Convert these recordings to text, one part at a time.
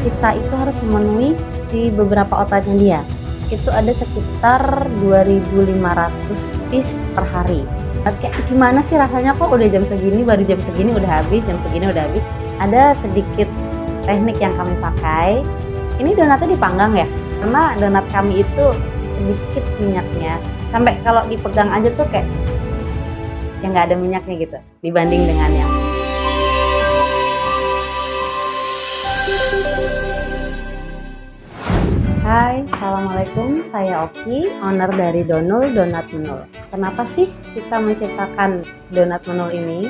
kita itu harus memenuhi di beberapa outletnya dia. Itu ada sekitar 2.500 piece per hari. Kayak gimana sih rasanya, kok udah jam segini, baru jam segini udah habis, jam segini udah habis. Ada sedikit teknik yang kami pakai. Ini donatnya dipanggang ya, karena donat kami itu sedikit minyaknya. Sampai kalau dipegang aja tuh kayak yang nggak ada minyaknya gitu, dibanding dengan yang Hai, Assalamualaikum, saya Oki, owner dari Donul Donat Menul. Kenapa sih kita menciptakan Donat Menul ini?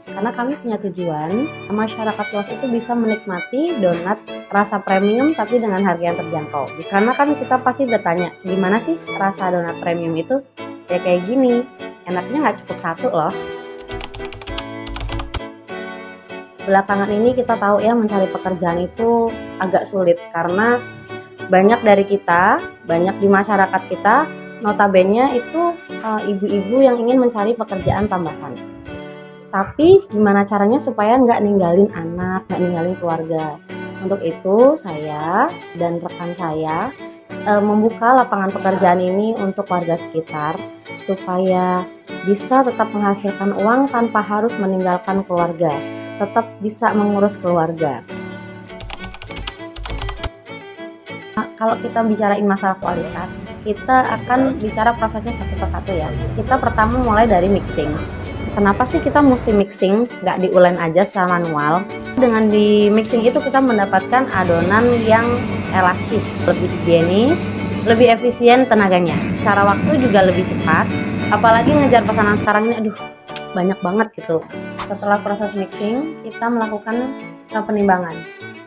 Karena kami punya tujuan, masyarakat luas itu bisa menikmati donat rasa premium tapi dengan harga yang terjangkau. Karena kan kita pasti bertanya, gimana sih rasa donat premium itu? Ya kayak gini, enaknya nggak cukup satu loh. Belakangan ini kita tahu ya, mencari pekerjaan itu agak sulit karena banyak dari kita, banyak di masyarakat kita, notabene itu ibu-ibu yang ingin mencari pekerjaan tambahan. Tapi gimana caranya supaya nggak ninggalin anak, nggak ninggalin keluarga. Untuk itu saya dan rekan saya membuka lapangan pekerjaan ini untuk warga sekitar supaya bisa tetap menghasilkan uang tanpa harus meninggalkan keluarga, tetap bisa mengurus keluarga. Kalau kita bicarain masalah kualitas, kita akan bicara prosesnya satu persatu ya. Kita pertama mulai dari mixing. Kenapa sih kita mesti mixing, nggak diulen aja secara manual? Dengan di mixing itu kita mendapatkan adonan yang elastis, lebih higienis, lebih efisien tenaganya. Cara waktu juga lebih cepat, apalagi ngejar pesanan sekarang ini, aduh banyak banget gitu. Setelah proses mixing, kita melakukan penimbangan.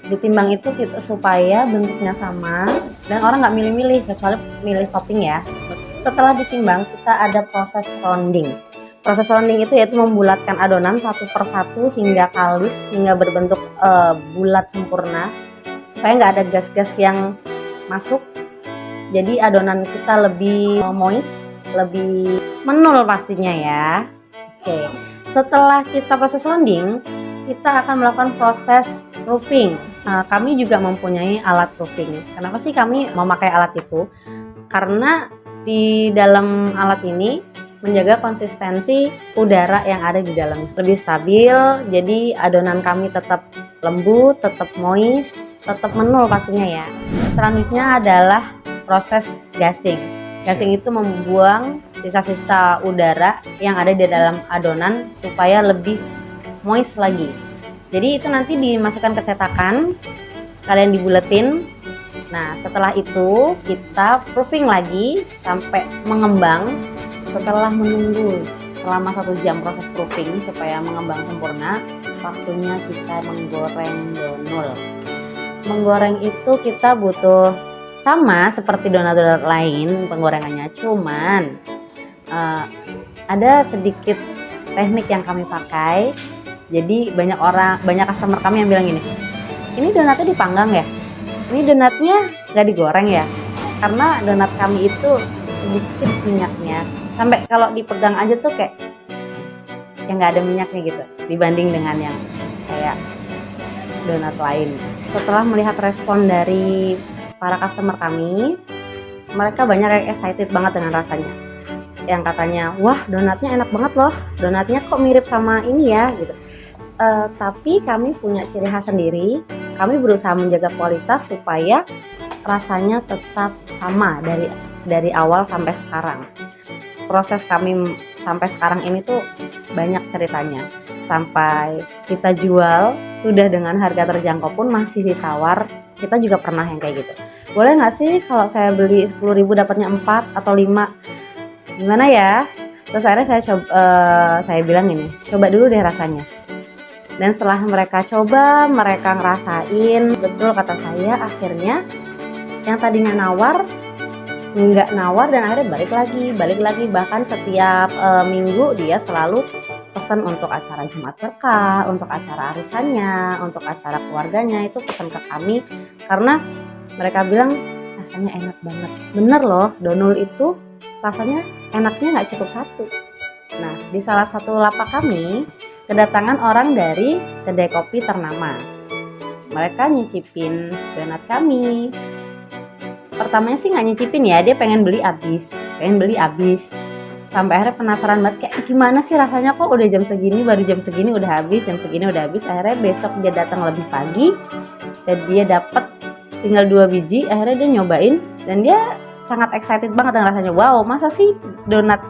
Ditimbang itu supaya bentuknya sama dan orang nggak milih-milih, kecuali milih topping ya. Setelah ditimbang, kita ada proses rounding. Proses rounding itu yaitu membulatkan adonan satu persatu hingga kalis, hingga berbentuk bulat sempurna, supaya nggak ada gas-gas yang masuk. Jadi adonan kita lebih moist, lebih menul pastinya ya. Oke, setelah kita proses rounding, kita akan melakukan proses proofing. Kami juga mempunyai alat proofing. Kenapa sih kami memakai alat itu? Karena di dalam alat ini menjaga konsistensi udara yang ada di dalam lebih stabil, jadi adonan kami tetap lembut, tetap moist, tetap menul pastinya ya. Selanjutnya adalah proses gassing. Gassing itu membuang sisa-sisa udara yang ada di dalam adonan supaya lebih moist lagi. Jadi itu nanti dimasukkan ke cetakan, sekalian dibuletin. Nah setelah itu kita proofing lagi sampai mengembang. Setelah menunggu selama 1 jam proses proofing supaya mengembang sempurna, waktunya kita menggoreng donul. Menggoreng itu kita butuh sama seperti donat-donat lain penggorengannya, cuman ada sedikit teknik yang kami pakai. Jadi banyak customer kami yang bilang gini, ini donatnya dipanggang ya? Ini donatnya nggak digoreng ya? Karena donat kami itu sedikit minyaknya. Sampai kalau dipegang aja tuh kayak yang nggak ada minyaknya gitu, dibanding dengan yang kayak donat lain. Setelah melihat respon dari para customer kami, mereka banyak yang excited banget dengan rasanya. Yang katanya, wah donatnya enak banget loh, donatnya kok mirip sama ini ya gitu. Tapi kami punya ciri khas sendiri. Kami berusaha menjaga kualitas supaya rasanya tetap sama dari awal sampai sekarang. Proses kami sampai sekarang ini tuh banyak ceritanya. Sampai kita jual sudah dengan harga terjangkau pun masih ditawar. Kita juga pernah yang kayak gitu. Boleh nggak sih kalau saya beli 10.000 dapatnya 4 atau 5? Gimana ya? Terus akhirnya saya bilang ini, coba dulu deh rasanya. Dan setelah mereka coba, mereka ngerasain, betul kata saya, akhirnya yang tadinya nawar, nggak nawar dan akhirnya balik lagi. Bahkan setiap minggu dia selalu pesan untuk acara Jumat Berkah, untuk acara arisannya, untuk acara keluarganya, itu pesan ke kami. Karena mereka bilang rasanya enak banget. Bener loh, donul itu rasanya enaknya nggak cukup satu. Nah, di salah satu lapak kami, kedatangan orang dari kedai kopi ternama. mereka nyicipin donat kami. Pertamanya sih nggak nyicipin ya, dia pengen beli abis. Sampai akhirnya penasaran banget, kayak gimana sih rasanya, kok udah jam segini, baru jam segini udah habis, jam segini udah habis. Akhirnya besok dia datang lebih pagi dan dia dapat tinggal 2 biji. Akhirnya dia nyobain dan dia sangat excited banget dengan rasanya. Wow, masa sih donat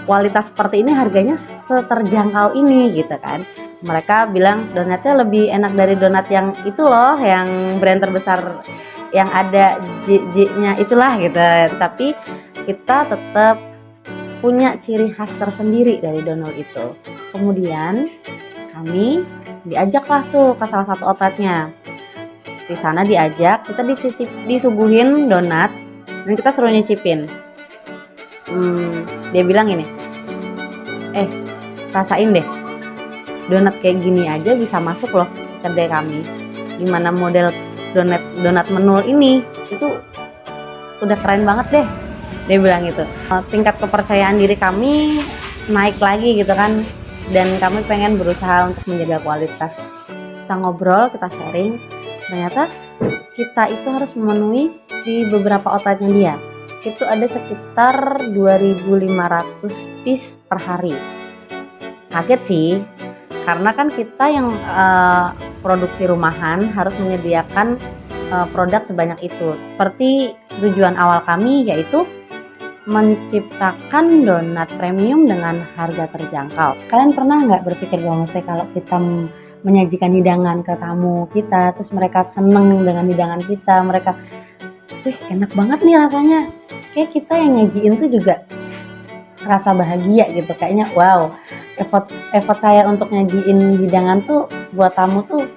kualitas seperti ini harganya seterjangkau ini gitu kan. Mereka bilang donatnya lebih enak dari donat yang itu loh, yang brand terbesar yang ada JJ-nya itulah gitu. Tapi kita tetap punya ciri khas tersendiri dari donat itu. Kemudian kami diajaklah tuh ke salah satu outletnya. Di sana diajak, kita disuguhin donat dan kita suruh nyicipin. Dia bilang ini, rasain deh, donat kayak gini aja bisa masuk loh kedai kami. Gimana model donat menul ini, itu udah keren banget deh. Dia bilang gitu. Tingkat kepercayaan diri kami naik lagi gitu kan, dan kami pengen berusaha untuk menjaga kualitas. Kita ngobrol, kita sharing, ternyata kita itu harus memenuhi di beberapa outletnya dia. Itu ada sekitar 2.500 piece per hari. Kaget sih, karena kan kita yang produksi rumahan harus menyediakan produk sebanyak itu. Seperti tujuan awal kami, yaitu menciptakan donat premium dengan harga terjangkau. Kalian pernah nggak berpikir bahwa kalau kita menyajikan hidangan ke tamu kita, terus mereka seneng dengan hidangan kita, mereka, enak banget nih rasanya. Kayak kita yang nyajiin tuh juga rasa bahagia gitu. Kayaknya wow, effort saya untuk nyajiin hidangan tuh buat tamu tuh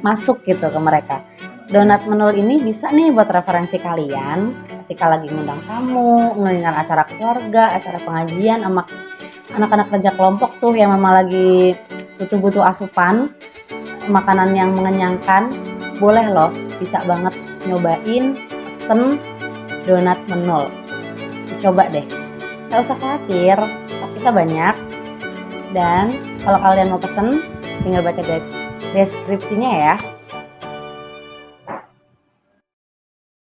masuk gitu ke mereka. Donat menul ini bisa nih buat referensi kalian ketika lagi ngundang tamu, ngundang acara keluarga, acara pengajian sama anak-anak kerja kelompok tuh yang memang lagi butuh-butuh asupan makanan yang mengenyangkan. Boleh loh, bisa banget nyobain pesen donat menul. Coba deh, gak usah khawatir, stok kita banyak. Dan kalau kalian mau pesen, tinggal baca deskripsinya ya.